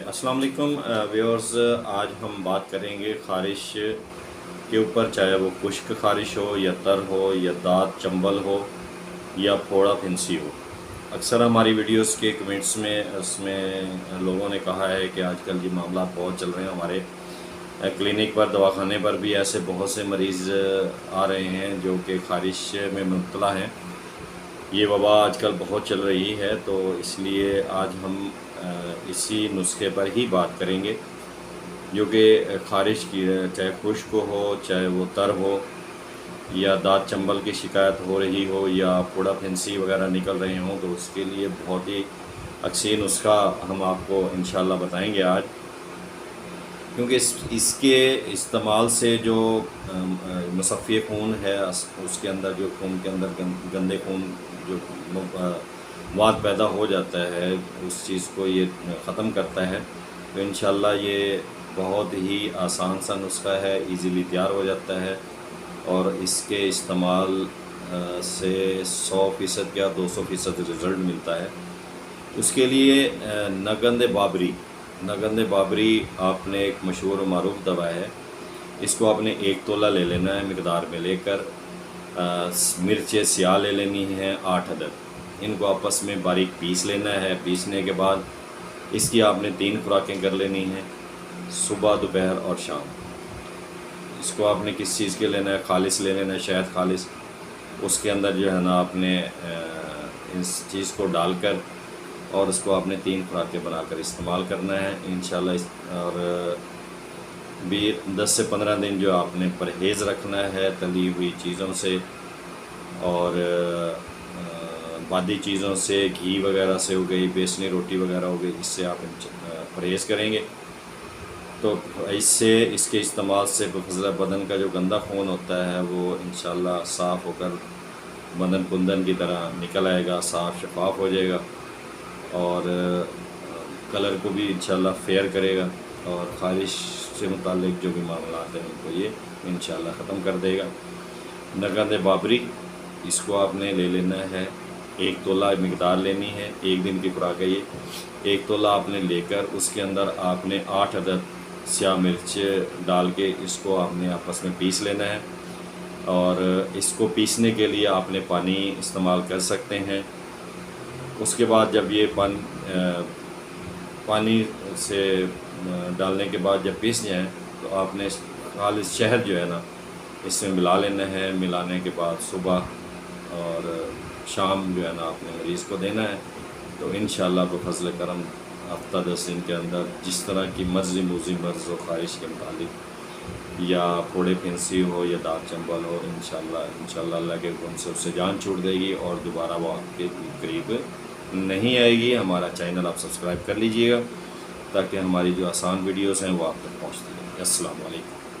अस्सलाम वालेकुम व्यूअर्स। आज हम बात करेंगे ख़ारिश के ऊपर, चाहे वो खुश्क ख़ारिश हो या तर हो या दाँत चंबल हो या फोड़ा फिंसी हो। अक्सर हमारी वीडियोस के कमेंट्स में उसमें लोगों ने कहा है कि आजकल ये मामला बहुत चल रहे हैं। हमारे क्लिनिक पर, दवाखाने पर भी ऐसे बहुत से मरीज़ आ रहे हैं जो कि ख़ारिश में मुब्तला हैं। ये वबा आजकल बहुत चल रही है, तो इसलिए आज हम इसी नुस्खे पर ही बात करेंगे जो कि ख़ारिश की है, चाहे खुश्क हो, चाहे वो तर हो या दाँत चंबल की शिकायत हो रही हो या फोड़ा फिंसी वगैरह निकल रहे हों, तो उसके लिए बहुत ही अक्सी नुस्खा हम आपको इंशाल्लाह बताएंगे आज। क्योंकि इसके इस्तेमाल से जो मुसफ़्फ़ी खून है, उसके अंदर जो खून के अंदर गंदे खून जो वाद पैदा हो जाता है, उस चीज़ को ये ख़त्म करता है। तो इंशाल्लाह ये बहुत ही आसान सा नुस्खा है, इजीली तैयार हो जाता है और इसके इस्तेमाल से 100% या 200% रिज़ल्ट मिलता है। उसके लिए नगंदे बाबरी आपने एक मशहूर और मारूफ दवा है। इसको आपने 1 तोला ले लेना है मिकदार में लेकर। मिर्चें स्याह ले लेनी है 8 अदद। इनको आपस में बारीक पीस लेना है। पीसने के बाद इसकी आपने 3 खुराकें कर लेनी हैं, सुबह, दोपहर और शाम। इसको आपने किस चीज़ के लेना है, खालिस ले लेना है, शहद खालिस। उसके अंदर जो है ना आपने इस चीज़ को डालकर और उसको आपने 3 खुराकें बनाकर इस्तेमाल करना है इंशाल्लाह। और भी 10 से 15 दिन जो आपने परहेज़ रखना है तली हुई चीज़ों से और बादी चीज़ों से, घी वगैरह से हो गई, बेसनी रोटी वगैरह हो गई, इससे आप परहेज़ करेंगे तो इससे, इसके इस्तेमाल से बफज़ल बदन का जो गंदा खून होता है वो इंशाल्लाह साफ़ होकर बदन कुंदन की तरह निकल आएगा, साफ़ शफाफ हो जाएगा और कलर को भी इंशाल्लाह फेयर करेगा और ख़ारिश से मुतालिक जो भी मामला हैं उनको ये इंशाल्लाह ख़त्म कर देगा। नगंद बाबरी, इसको आपने ले लेना है, 1 तोला मिकदार लेनी है, 1 दिन की खुराक है ये। 1 तोला आपने लेकर उसके अंदर आपने 8 अदद स्याह मिर्च डाल के इसको आपने आपस में पीस लेना है। और इसको पीसने के लिए आपने पानी इस्तेमाल कर सकते हैं। उसके बाद जब ये पानी से डालने के बाद जब पीस जाए तो आपने खालिस शहद जो है ना इसमें मिला लेना है। मिलाने के बाद सुबह और शाम जो है ना आपने मरीज़ को देना है। तो इंशाल्लाह बफ़ज़ल करम हफ़्ता 10 दिन के अंदर जिस तरह की मर्ज़ी मर्ज़ हो ख़ारिश के मुतालिक या फोड़े फिंसी हो या दाँत चंबल हो, इंशाल्लाह अल्लाह के हुक्म से उससे जान छूट देगी और दोबारा वो आपके करीब नहीं आएगी। हमारा चैनल आप सब्सक्राइब कर लीजिएगा ताकि हमारी जो आसान वीडियोस हैं वो आप तक पहुँचती हैं। अस्सलाम वालेकुम।